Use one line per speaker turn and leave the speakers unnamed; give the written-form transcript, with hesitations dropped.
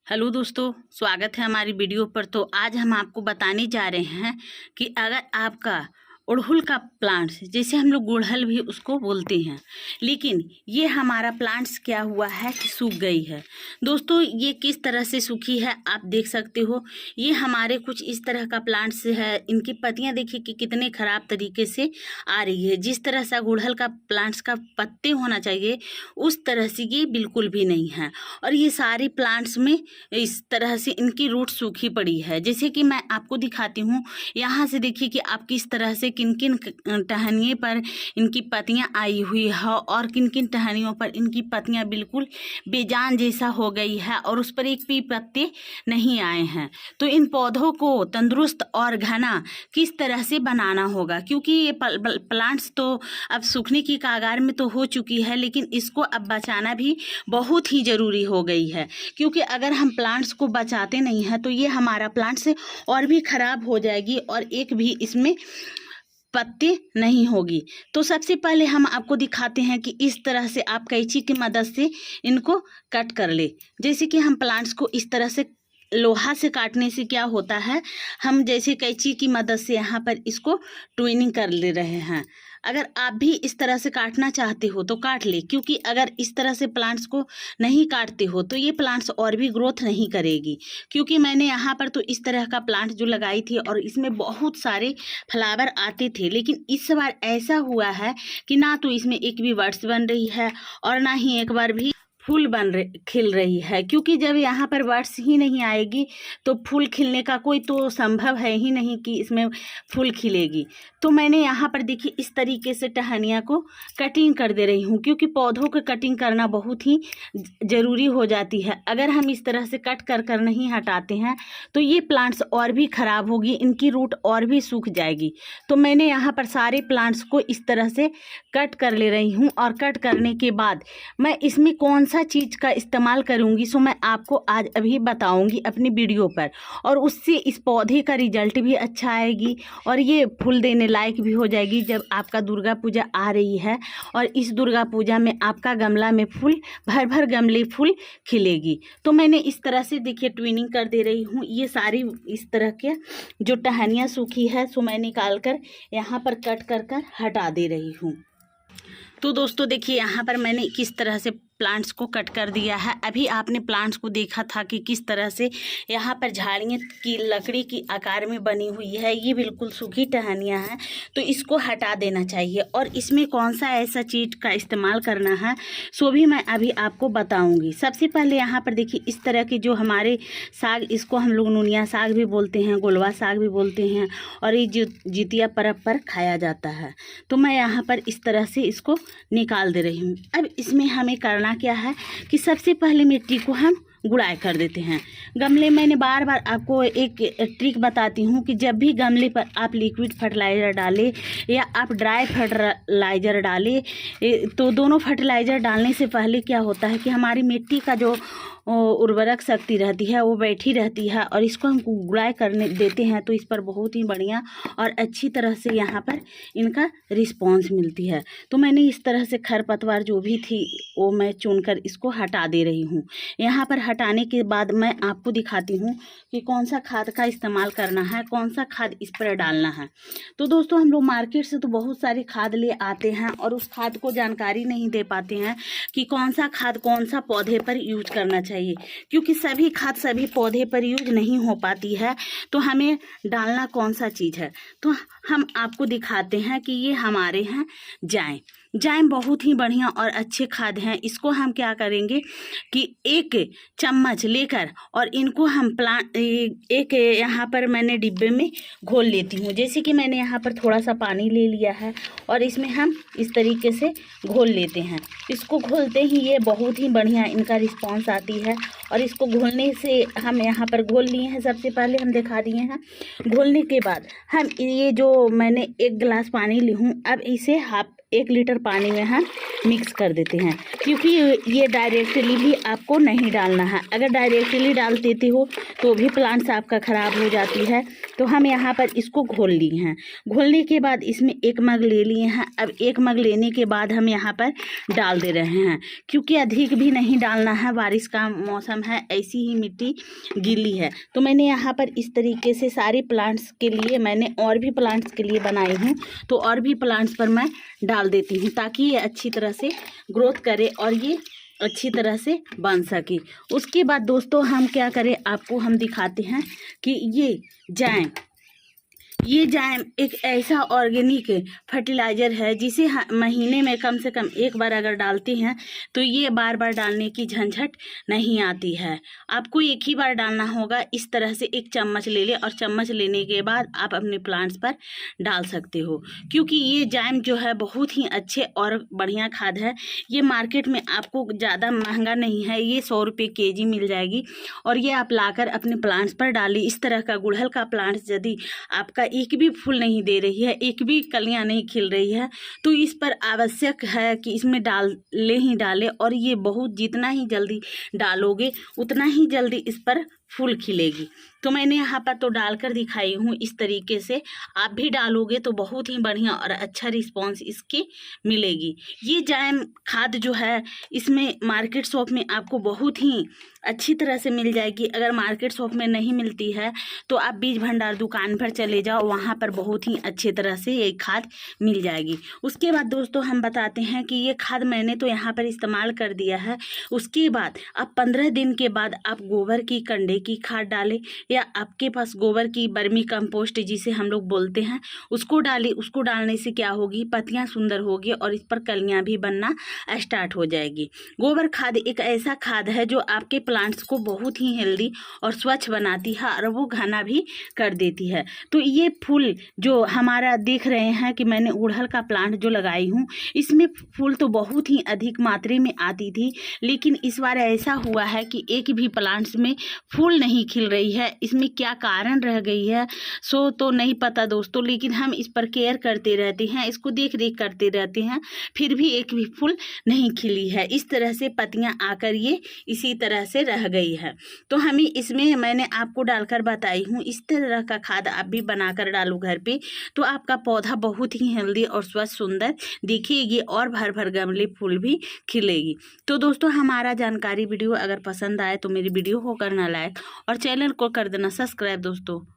Hello दोस्तों, स्वागत है हमारी वीडियो पर। तो आज हम आपको बताने जा रहे हैं कि अगर आपका अड़हुल का प्लांट्स, जैसे हम लोग गुड़हल भी उसको बोलते हैं, लेकिन ये हमारा प्लांट्स क्या हुआ है कि सूख गई है। दोस्तों ये किस तरह से सूखी है आप देख सकते हो। ये हमारे कुछ इस तरह का प्लांट्स है। इनकी पत्तियां देखिए कि कितने खराब तरीके से आ रही है। जिस तरह से गुड़हल का प्लांट्स का पत्ते होना चाहिए उस तरह से ये बिल्कुल भी नहीं है। और ये सारे प्लांट्स में इस तरह से इनकी रूट सूखी पड़ी है। जैसे कि मैं आपको दिखाती हूँ, यहाँ से देखिए कि आप किस तरह से किन किन टहनियों पर इनकी पत्तियां आई हुई है और किन किन टहनियों पर इनकी पत्तियां बिल्कुल बेजान जैसा हो गई है और उस पर एक भी पत्ते नहीं आए हैं। तो इन पौधों को तंदुरुस्त और घना किस तरह से बनाना होगा, क्योंकि ये प्लांट्स तो अब सूखने की कगार में तो हो चुकी है, लेकिन इसको अब बचाना भी बहुत ही ज़रूरी हो गई है। क्योंकि अगर हम प्लांट्स को बचाते नहीं हैं तो ये हमारा प्लांट्स और भी ख़राब हो जाएगी और एक भी इसमें पत्ते नहीं होगी। तो सबसे पहले हम आपको दिखाते हैं कि इस तरह से आप कैंची की मदद से इनको कट कर ले। जैसे कि हम प्लांट्स को इस तरह से लोहा से काटने से क्या होता है, हम जैसे कैंची की मदद से यहाँ पर इसको ट्विनिंग कर ले रहे हैं। अगर आप भी इस तरह से काटना चाहते हो तो काट ले, क्योंकि अगर इस तरह से प्लांट्स को नहीं काटते हो तो ये प्लांट्स और भी ग्रोथ नहीं करेगी। क्योंकि मैंने यहाँ पर तो इस तरह का प्लांट जो लगाई थी और इसमें बहुत सारे फ्लावर आते थे, लेकिन इस बार ऐसा हुआ है कि ना तो इसमें एक भी बड्स बन रही है और ना ही एक बार भी फूल खिल रही है। क्योंकि जब यहाँ पर बड्स ही नहीं आएगी तो फूल खिलने का कोई तो संभव है ही नहीं कि इसमें फूल खिलेगी। तो मैंने यहाँ पर देखिए इस तरीके से टहनियाँ को कटिंग कर दे रही हूँ, क्योंकि पौधों को कटिंग करना बहुत ही ज़रूरी हो जाती है। अगर हम इस तरह से कट कर नहीं हटाते हैं तो ये प्लांट्स और भी ख़राब होगी, इनकी रूट और भी सूख जाएगी। तो मैंने यहाँ पर सारे प्लांट्स को इस तरह से कट कर ले रही हूँ और कट करने के बाद मैं इसमें कौन सा चीज़ का इस्तेमाल करूंगी सो मैं आपको आज अभी बताऊंगी अपनी वीडियो पर, और उससे इस पौधे का रिजल्ट भी अच्छा आएगी और ये फूल देने लायक भी हो जाएगी। जब आपका दुर्गा पूजा आ रही है और इस दुर्गा पूजा में आपका गमला में फूल भर भर गमले फूल खिलेगी। तो मैंने इस तरह से देखिए ट्विनिंग कर दे रही हूँ। ये सारी इस तरह के जो टहनियाँ सूखी है सो मैं निकाल कर यहाँ पर कट कर हटा दे रही हूँ। तो दोस्तों देखिए यहाँ पर मैंने किस तरह से प्लांट्स को कट कर दिया है। अभी आपने प्लांट्स को देखा था कि किस तरह से यहाँ पर झाड़ियाँ की लकड़ी की आकार में बनी हुई है। ये बिल्कुल सूखी टहनियाँ हैं, तो इसको हटा देना चाहिए। और इसमें कौन सा ऐसा चीज़ का इस्तेमाल करना है सो भी मैं अभी आपको बताऊँगी। सबसे पहले यहाँ पर देखिए इस तरह के जो हमारे साग, इसको हम लोग नुनिया साग भी बोलते हैं, गोलवा साग भी बोलते हैं, और ये जो जितिया पर्व पर खाया जाता है। तो मैं यहाँ पर इस तरह से इसको निकाल दे रही हूँ। अब इसमें हमें करना क्या है कि सबसे पहले मिट्टी को हम गुड़ाई कर देते हैं। गमले मैंने बार बार आपको एक ट्रिक बताती हूँ कि जब भी गमले पर आप लिक्विड फर्टिलाइज़र डालें या आप ड्राई फर्टिलाइज़र डालें, तो दोनों फर्टिलाइज़र डालने से पहले क्या होता है कि हमारी मिट्टी का जो उर्वरक शक्ति रहती है वो बैठी रहती है, और इसको हम गुड़ाई करने देते हैं तो इस पर बहुत ही बढ़िया और अच्छी तरह से यहाँ पर इनका रिस्पॉन्स मिलती है। तो मैंने इस तरह से खरपतवार जो भी थी वो मैं चुनकर इसको हटा दे रही हूँ। यहाँ पर हटाने के बाद मैं आपको दिखाती हूँ कि कौन सा खाद का इस्तेमाल करना है, कौन सा खाद इस पर डालना है। तो दोस्तों हम लोग मार्केट से तो बहुत सारी खाद ले आते हैं और उस खाद को जानकारी नहीं दे पाते हैं कि कौन सा खाद कौन सा पौधे पर यूज करना चाहिए, क्योंकि सभी खाद सभी पौधे पर यूज नहीं हो पाती है। तो हमें डालना कौन सा चीज़ है, तो हम आपको दिखाते हैं कि ये हमारे हैं जाइम बहुत ही बढ़िया और अच्छे खाद हैं। इसको हम क्या करेंगे कि एक चम्मच लेकर और इनको हम एक यहाँ पर मैंने डिब्बे में घोल लेती हूँ। जैसे कि मैंने यहाँ पर थोड़ा सा पानी ले लिया है और इसमें हम इस तरीके से घोल लेते हैं। इसको घोलते ही ये बहुत ही बढ़िया इनका रिस्पॉन्स आती है। और इसको घोलने से हम यहाँ पर घोल लिए हैं, सबसे पहले हम दिखा दिए हैं। घोलने के बाद हम ये जो मैंने 1 गिलास पानी ली हूँ, अब इसे हाफ 1 लीटर पानी में हम मिक्स कर देते हैं, क्योंकि ये डायरेक्टली भी आपको नहीं डालना है। अगर डायरेक्टली डाल देते हो तो भी प्लांट्स आपका ख़राब हो जाती है। तो हम यहाँ पर इसको घोल लिए हैं। घोलने के बाद इसमें 1 मग ले लिए हैं। अब 1 मग लेने के बाद हम यहाँ पर डाल दे रहे हैं, क्योंकि अधिक भी नहीं डालना है, बारिश का मौसम है, ऐसी ही मिट्टी गीली है। तो मैंने यहाँ पर इस तरीके से सारे प्लांट्स के लिए, मैंने और भी प्लांट्स के लिए बनाई हूँ, तो और भी प्लांट्स पर मैं डाल देती हूँ ताकि ये अच्छी तरह से ग्रोथ करे और ये अच्छी तरह से बन सके। उसके बाद दोस्तों हम क्या करें, आपको हम दिखाते हैं कि ये जाइम एक ऐसा ऑर्गेनिक फर्टिलाइज़र है जिसे महीने में कम से कम 1 बार अगर डालते हैं तो ये बार बार डालने की झंझट नहीं आती है। आपको 1 ही बार डालना होगा। इस तरह से 1 चम्मच ले लें और चम्मच लेने के बाद आप अपने प्लांट्स पर डाल सकते हो, क्योंकि ये जाइम जो है बहुत ही अच्छे और बढ़िया खाद है। ये मार्केट में आपको ज़्यादा महंगा नहीं है, ये 100 रुपये केजी मिल जाएगी और ये आप लाकर अपने प्लांट्स पर डालिए। इस तरह का गुड़हल का प्लांट्स यदि आपका एक भी फूल नहीं दे रही है, एक भी कलियां नहीं खिल रही है, तो इस पर आवश्यक है कि इसमें डालें और ये बहुत जितना ही जल्दी डालोगे उतना ही जल्दी इस पर फूल खिलेगी। तो मैंने यहाँ पर तो डालकर दिखाई हूँ। इस तरीके से आप भी डालोगे तो बहुत ही बढ़िया और अच्छा रिस्पांस इसकी मिलेगी। ये जाइम खाद जो है इसमें मार्केट शॉप में आपको बहुत ही अच्छी तरह से मिल जाएगी। अगर मार्केट शॉप में नहीं मिलती है तो आप बीज भंडार दुकान पर चले जाओ, वहाँ पर बहुत ही अच्छे तरह से ये खाद मिल जाएगी। उसके बाद दोस्तों हम बताते हैं कि ये खाद मैंने तो यहाँ पर इस्तेमाल कर दिया है। उसके बाद आप 15 दिन के बाद आप गोबर की कंडे की खाद डालें या आपके पास गोबर की वर्मी कंपोस्ट जिसे हम लोग बोलते हैं उसको डालें। उसको डालने से क्या होगी, पत्तियाँ सुंदर होगी और इस पर कलियाँ भी बनना स्टार्ट हो जाएगी। गोबर खाद एक ऐसा खाद है जो आपके प्लांट्स को बहुत ही हेल्दी और स्वच्छ बनाती है और वो घना भी कर देती है। तो ये फूल जो हमारा देख रहे हैं कि मैंने गुड़हल का प्लांट जो लगाई हूँ, इसमें फूल तो बहुत ही अधिक मात्रा में आती थी, लेकिन इस बार ऐसा हुआ है कि एक भी प्लांट्स में फूल नहीं खिल रही है। इसमें क्या कारण रह गई है सो तो नहीं पता दोस्तों, लेकिन हम इस पर केयर करते रहते हैं, इसको देख रेख करते रहते हैं, फिर भी एक भी फूल नहीं खिली है। इस तरह से पत्तियां आकर ये इसी तरह से रह गई है। तो हमें इसमें मैंने आपको डालकर बताई हूँ, इस तरह का खाद आप भी बनाकर डालो घर पे, तो आपका पौधा बहुत ही हेल्दी और स्वच्छ सुंदर दिखेगी और भर भर गमले फूल भी खिलेगी। तो दोस्तों हमारा जानकारी वीडियो अगर पसंद आए तो मेरी वीडियो को करना लाइक और चैनल को कर देना सब्सक्राइब दोस्तों।